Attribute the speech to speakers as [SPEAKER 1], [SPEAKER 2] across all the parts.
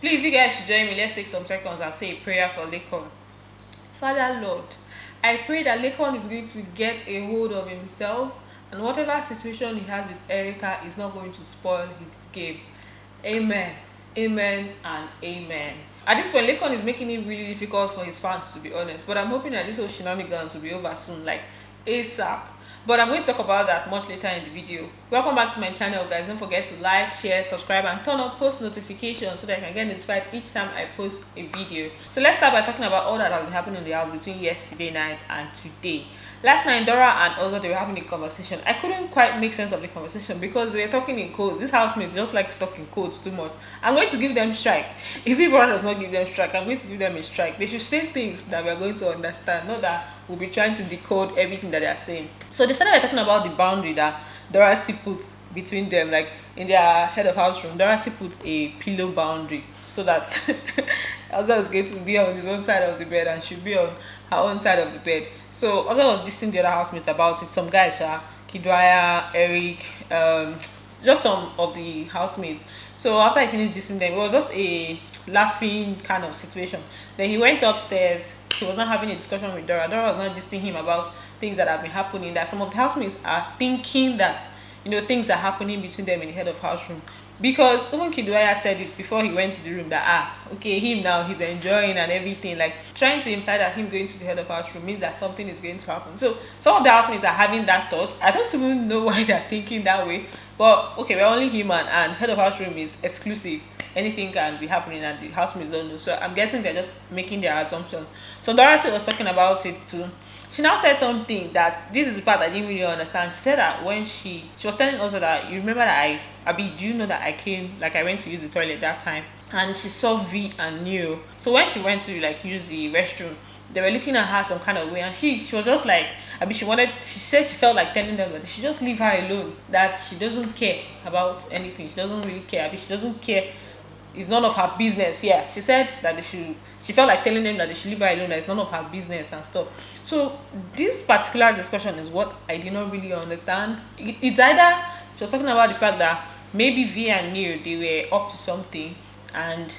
[SPEAKER 1] Please, you guys should join me. Let's take some seconds and say a prayer for Laycon. Father Lord, I pray that Laycon is going to get a hold of himself, and whatever situation he has with Erica is not going to spoil his game. Amen. Amen and amen. At this point, Laycon is making it really difficult for his fans, to be honest. But I'm hoping that this whole shenanigans will be over soon, like ASAP. But I'm going to talk about that much later in the video. Welcome back to my channel, guys. Don't forget to like, share, subscribe, and turn on post notifications so that I can get notified each time I post a video. So let's start by talking about all that has been happening in the house between yesterday night and today. Last night, Dora and Ozo, they were having a conversation. I couldn't quite make sense of the conversation because they were talking in codes. These housemates just like to talk in codes too much. I'm going to give them strike. If Big Brother does not give them strike, I'm going to give them a strike. They should say things that we are going to understand, not that we'll be trying to decode everything that they are saying. So they started by talking about the boundary that Dorathy puts between them, like in their head of house room. Dorathy puts a pillow boundary so that Ozo is going to be on his own side of the bed and should be on her own side of the bed. So Ozo was dissing the other housemates about it. Some guys, Kiddwaya'S, Eric, just some of the housemates. So after I finished dissing them, it was just a laughing kind of situation. Then he went upstairs. He was not having a discussion with Dora. Dora was not dissing him about things that have been happening, that some of the housemates are thinking that, things are happening between them in the head of house room. Because even Kiddwaya'S said it before he went to the room that okay, him now he's enjoying and everything, like trying to imply that him going to the head of house room means that something is going to happen. So some of the housemates are having that thought. I don't even know why they're thinking that way, but okay, we're only human and head of house room is exclusive. Anything can be happening and the housemates don't know. So I'm guessing they're just making their assumptions. So Dorathy was talking about it too. She now said something that this is the part I didn't really understand. She said that when she was telling us that, you remember that do you know that I went to use the toilet that time and she saw V and Neo. So when she went to use the restroom, they were looking at her some kind of way, and she was just like, she said she felt like telling them that they should just leave her alone, that she doesn't care about anything. She doesn't really care. She doesn't care. It's none of her business. Yeah, she said that she felt like telling them that they should leave her alone, that it's none of her business and stuff. So this particular discussion is what I did not really understand. It's either she was talking about the fact that maybe V and Neo, they were up to something, and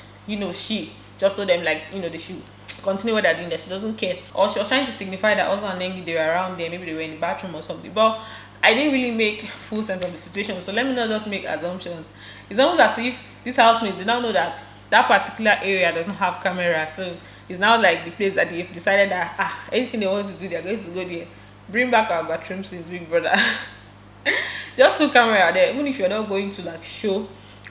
[SPEAKER 1] she just told them they should continue what they're doing, that she doesn't care, or she was trying to signify that also and Nengi, they were around there, maybe they were in the bathroom or something. But I didn't really make full sense of the situation, so let me not just make assumptions. It's almost as if these housemates did not know that that particular area does not have camera, so it's now like the place that they've decided that anything they want to do, they're going to go there. Bring back our bathroom scenes, Big Brother. Just put camera there, even if you're not going to show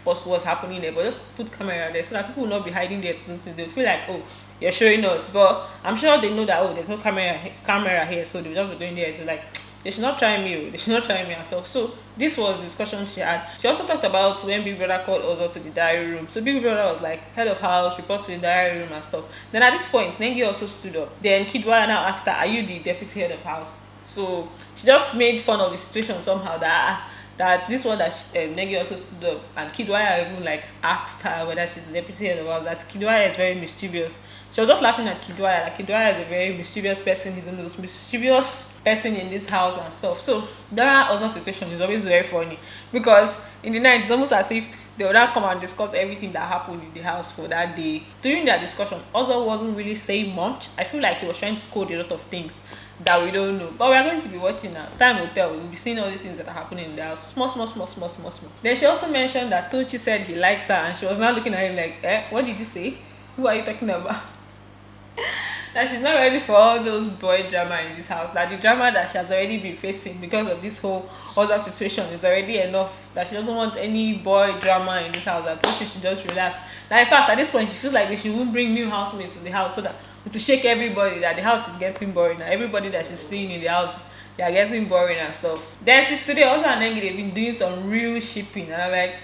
[SPEAKER 1] us what's happening there, but just put camera there so that people will not be hiding there to notice. They'll feel like, oh, you're showing us, but I'm sure they know that, oh, there's no camera here, so they'll just be going there to they should not try me. They should not try me at all. So this was the discussion she had. She also talked about when Big Brother called Ozo to the diary room. So Big Brother was like, head of house, report to the diary room and stuff. Then at this point, Nengi also stood up. Then Kiddwaya'S now asked her, are you the deputy head of house? So she just made fun of the situation somehow, that this one that Nengi also stood up, and Kiddwaya'S even asked her whether she's the deputy head of house. That Kiddwaya'S is very mischievous. She was just laughing at Kiddwaya'S. Kiddwaya'S is a very mischievous person. He's the most mischievous person in this house and stuff. So Dora Ozo's situation is always very funny, because in the night it's almost as if they would not come and discuss everything that happened in the house for that day. During their discussion, Ozo wasn't really saying much. I feel like he was trying to code a lot of things that we don't know, but we are going to be watching now. Time will tell. We'll be seeing all these things that are happening in the house. Small. Then she also mentioned that Tochi said he likes her, and she was now looking at him like, what did you say? Who are you talking about? That she's not ready for all those boy drama in this house. That the drama that she has already been facing because of this whole other situation is already enough. That she doesn't want any boy drama in this house. That Tochi should just relax. That in fact, at this point, she feels like she won't bring new housemates to the house, so that to shake everybody, that the house is getting boring. Now everybody that she's seeing in the house, they are getting boring and stuff. Then since today, also and Nengi, they've been doing some real shipping, and I'm like,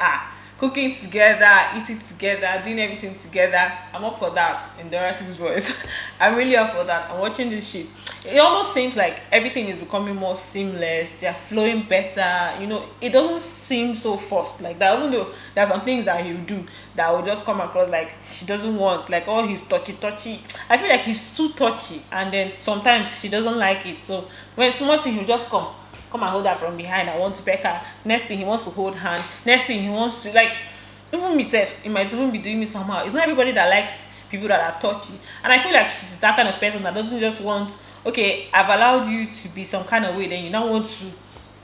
[SPEAKER 1] cooking together, eating together, doing everything together. I'm up for that, in Dorathy's voice. I'm really up for that. I'm watching this shit. It almost seems like everything is becoming more seamless. They're flowing better. It doesn't seem so forced like that. Even though there's some things that he'll do that will just come across like she doesn't want, like all his touchy. I feel like he's too touchy, and then sometimes she doesn't like it. So when small thing, he'll just come and hold her from behind. I want to peck her. Next thing he wants to hold hand. Next thing he wants to even myself, it might even be doing me somehow. It's not everybody that likes people that are touchy, and I feel like she's that kind of person that doesn't just want, okay, I've allowed you to be some kind of way, then you now want to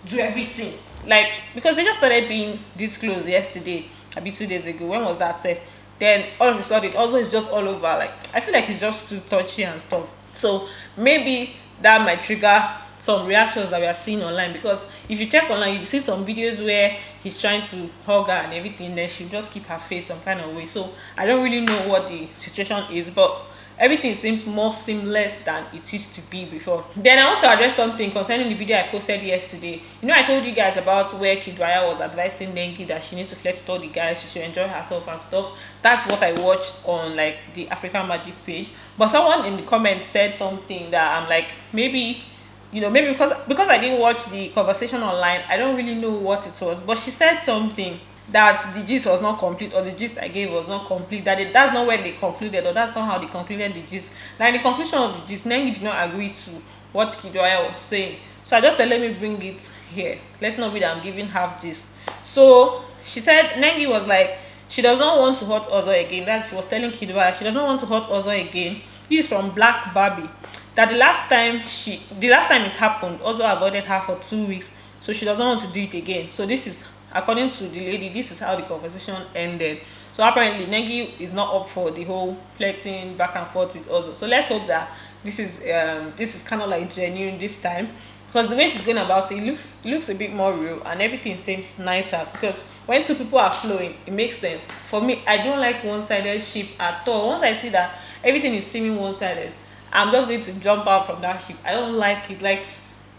[SPEAKER 1] do everything. Like, because they just started being this close yesterday, maybe 2 days ago. When was that said? Then all of a sudden, also it's just all over. Like, I feel like it's just too touchy and stuff. So maybe that might trigger some reactions that we are seeing online, because if you check online, you see some videos where he's trying to hug her and everything, then she'll just keep her face some kind of way. So I don't really know what the situation is, but everything seems more seamless than it used to be before. Then I want to address something concerning the video I posted yesterday. You know, I told you guys about where Kiddwaya was advising Nengi that she needs to flirt with all the guys, she should enjoy herself and stuff. That's what I watched on like the African Magic page. But someone in the comments said something that I'm like, maybe, you know, maybe because I didn't watch the conversation online, I don't really know what it was. But she said something that the gist was not complete, or the gist I gave was not complete, that's not where they concluded, or that's not how they concluded the gist. Now in the conclusion of the gist, Nengi did not agree to what Kiddwaya was saying. So I just said, let me bring it here. Let's not be that I'm giving half gist. So she said Nengi was like, she does not want to hurt Ozo again. That she was telling Kiddwaya she does not want to hurt Ozo again. This is from Black Barbie. That the last time it happened, Ozo avoided her for 2 weeks, so she does not want to do it again. So this is, according to the lady, this is how the conversation ended. So apparently Nengi is not up for the whole flirting back and forth with Ozo. So let's hope that this is kind of like genuine this time, because the way she's going about it, looks a bit more real, and everything seems nicer. Because when two people are flowing, it makes sense. For me, I don't like one-sided ship at all. Once I see that everything is seeming one-sided, I'm just going to jump out from that ship. I don't like it. Like,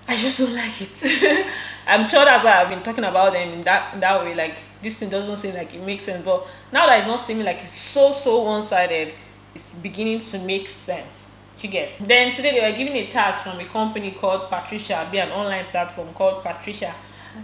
[SPEAKER 1] I just don't like it. I'm sure that's why I've been talking about them in that way. Like, this thing doesn't seem like it makes sense, but now that it's not seeming like it's so one-sided, it's beginning to make sense. You get. Then today they were given a task from a company called Patricia, be an online platform called Patricia.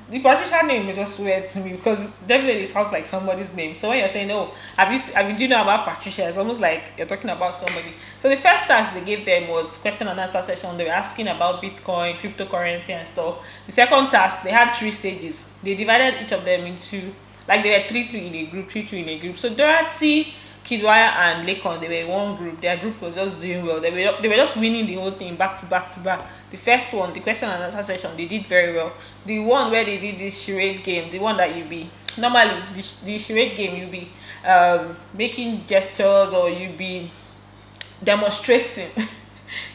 [SPEAKER 1] The Patricia name is just weird to me, because definitely it sounds like somebody's name. So when you're saying, oh, do you know about Patricia, it's almost like you're talking about somebody. So the first task they gave them was question and answer session. They were asking about Bitcoin, cryptocurrency and stuff. The second task, they had 3 stages. They divided each of them into, like, they were 3 in a group, 3 in a group. So Dorathy, Kiddwaya and Laycon, they were in one group. Their group was just doing well. They were just winning the whole thing back to back to back. The first one, the question and answer session, they did very well. The one where they did this charade game, the one that you be normally the charade game, you be making gestures, or you be demonstrating.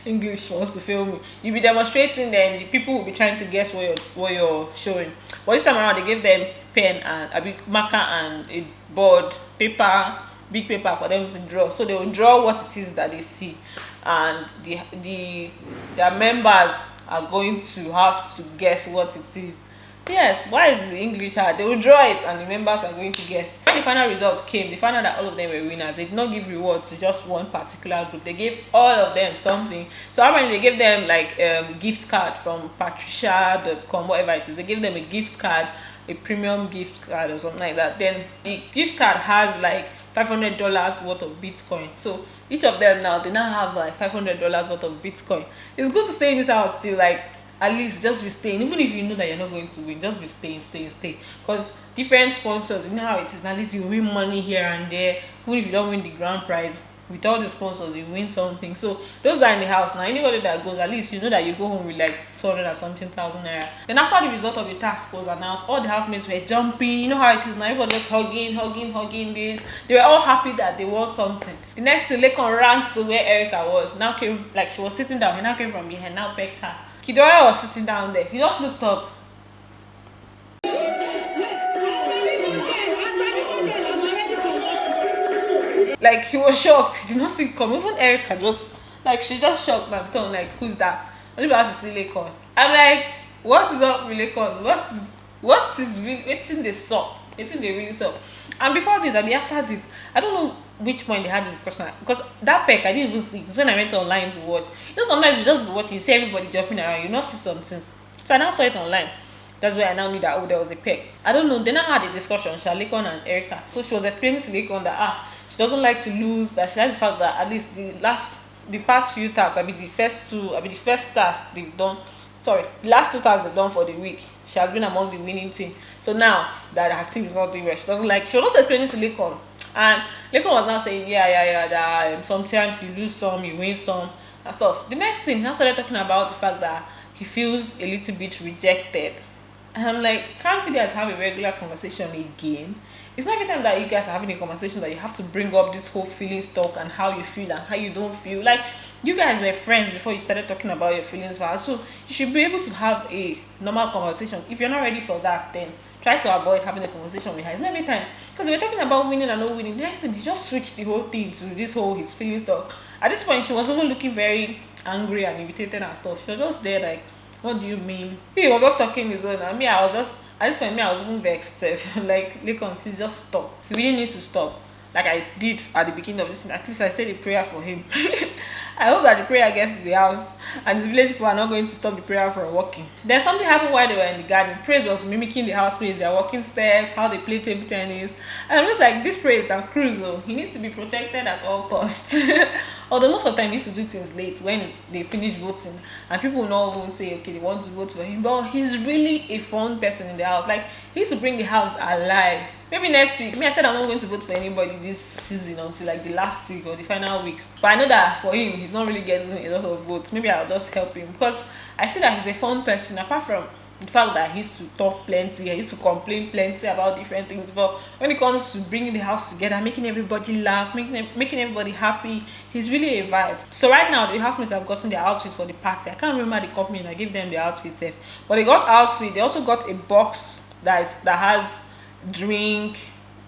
[SPEAKER 1] English wants to fail me. You be demonstrating, then the people will be trying to guess what you're showing. But this time around, they gave them pen and a big marker and a board, big paper for them to draw. So they will draw what it is that they see, and their members are going to have to guess what it is. Yes, why is the English hard? They will draw it and the members are going to guess. When the final result came, they found out that all of them were winners. They did not give rewards to just one particular group. They gave all of them something. So apparently they gave them like gift card from patricia.com, whatever it is. They gave them a gift card, a premium gift card or something like that. Then the gift card has like $500 worth of Bitcoin. So each of them now, they now have like $500 worth of Bitcoin. It's good to stay in this house still, like, at least just be staying. Even if you know that you're not going to win, just be stay. Because different sponsors, you know how it is, at least you win money here and there. Even if you don't win the grand prize, with all the sponsors you win something. So those are in the house now. Anybody that goes, at least you know that you go home with like 200 or something thousand naira. Then after the result of the task was announced, all the housemates were jumping. You know how it is now, everybody was hugging this. They were all happy that they won something. The next thing, Laycon ran to where Erica was. Now came, like, she was sitting down, he now came from behind, now pecked her. Kiddwaya was sitting down there. He just looked up. Like, he was shocked. He did not see it come. Even Erica she just shocked my tongue. Like, who's that? I was about to see Laycon. I'm like, what is up with Laycon? What's in the sup? It's in the really sup. And before this, after this, I don't know which point they had this discussion, because that peck I didn't even see. It's when I went online to watch. You know, sometimes you just be watching, you see everybody jumping around, you not see some things. So I now saw it online. That's why I now knew that, oh, there was a peck. I don't know. They now had a discussion, Laycon and Erica. So she was explaining to Laycon that she doesn't like to lose, that she likes the fact that at least the past few tasks, the first task they've done, the last 2 tasks they've done for the week, she has been among the winning team. So now that her team is not doing well, she doesn't like. She was also explaining to Laycon, and Laycon was now saying, yeah, that sometimes you lose some, you win some, and stuff. The next thing, he started talking about the fact that he feels a little bit rejected. And I'm like, can't you guys have a regular conversation again? It's not every time that you guys are having a conversation that you have to bring up this whole feelings talk and how you feel and how you don't feel. Like, you guys were friends before you started talking about your feelings for her. So you should be able to have a normal conversation. If you're not ready for that, then try to avoid having a conversation with her. It's not every time. Because we're talking about winning and not winning. The next thing, he just switched the whole thing to this whole his feelings talk. At this point, she was even looking very angry and irritated and stuff. She was just there like, what do you mean? He was just talking his own, and me, I was just, at this point, me, I was even vexed. Like, Laycon, please just stop. He really needs to stop. Like I did at the beginning of this, at least I said a prayer for him. I hope that the prayer gets to the house and his village people are not going to stop the prayer from working. Then something happened while they were in the garden. Praise was mimicking the house praise, their walking steps, how they play table tennis. And I'm just like, this praise that Cruz, he needs to be protected at all costs. Although most of the time he used to do things late when they finish voting and people will not even say, okay, they want to vote for him. But he's really a fun person in the house. Like, he used to bring the house alive. Maybe next week. Me, I said I'm not going to vote for anybody this season until like the last week or the final weeks. But I know that for him, he's not really getting a lot of votes. Maybe I'll just help him because I see that he's a fun person. Apart from the fact that he used to talk plenty, he used to complain plenty about different things. But when it comes to bringing the house together, making everybody laugh, making everybody happy, he's really a vibe. So right now, the housemates have gotten their outfit for the party. I can't remember the company that gave them the outfit safe, but they got outfit. They also got a box that has drink,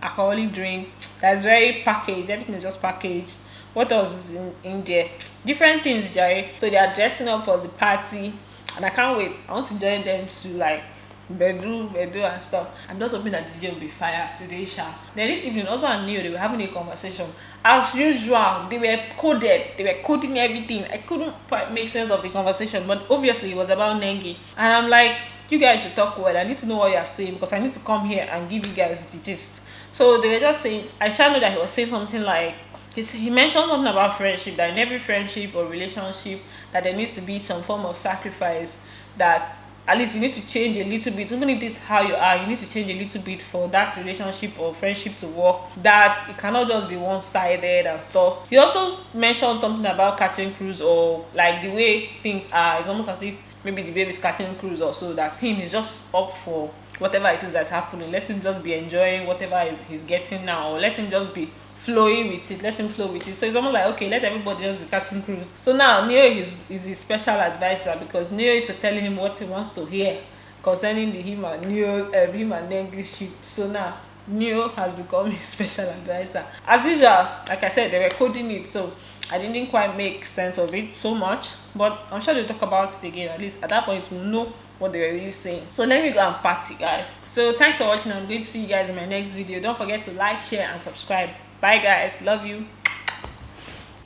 [SPEAKER 1] alcoholic drink, that's very packaged. Everything is just packaged. What else is in there? Different things, Jerry. So they are dressing up for the party, and I can't wait. I want to join them to like bedroom and stuff. I'm just hoping that the DJ will be fire today, Sha. Then this evening, also I knew they were having a conversation. As usual, they were coded. They were coding everything. I couldn't quite make sense of the conversation, but obviously it was about Nengi. And I'm like, you guys should talk well. I need to know what you are saying because I need to come here and give you guys the gist. So they were just saying, I shall know that he was saying something like, he mentioned something about friendship, that in every friendship or relationship that there needs to be some form of sacrifice, that at least you need to change a little bit. Even if this is how you are, you need to change a little bit for that relationship or friendship to work, that it cannot just be one-sided and stuff. He also mentioned something about catching cruise, or like the way things are. It's almost as if maybe the baby's catching cruise, or so that him is just up for whatever it is that's happening. Let him just be enjoying whatever he's getting now, or let him just be flowing with it. Let him flow with it. So it's almost like, okay, let everybody just be catching cruise. So now Neo is his special advisor, because Neo is to tell him what he wants to hear concerning the him and English ship. So now Neo has become his special advisor. As usual, like I said, they were coding it, so I didn't quite make sense of it so much, but I'm sure they'll talk about it again. At least at that point we'll know what they were really saying. So let me go and party, guys. So thanks for watching. I'm going to see you guys in my next video. Don't forget to like, share and subscribe. Bye guys, love you.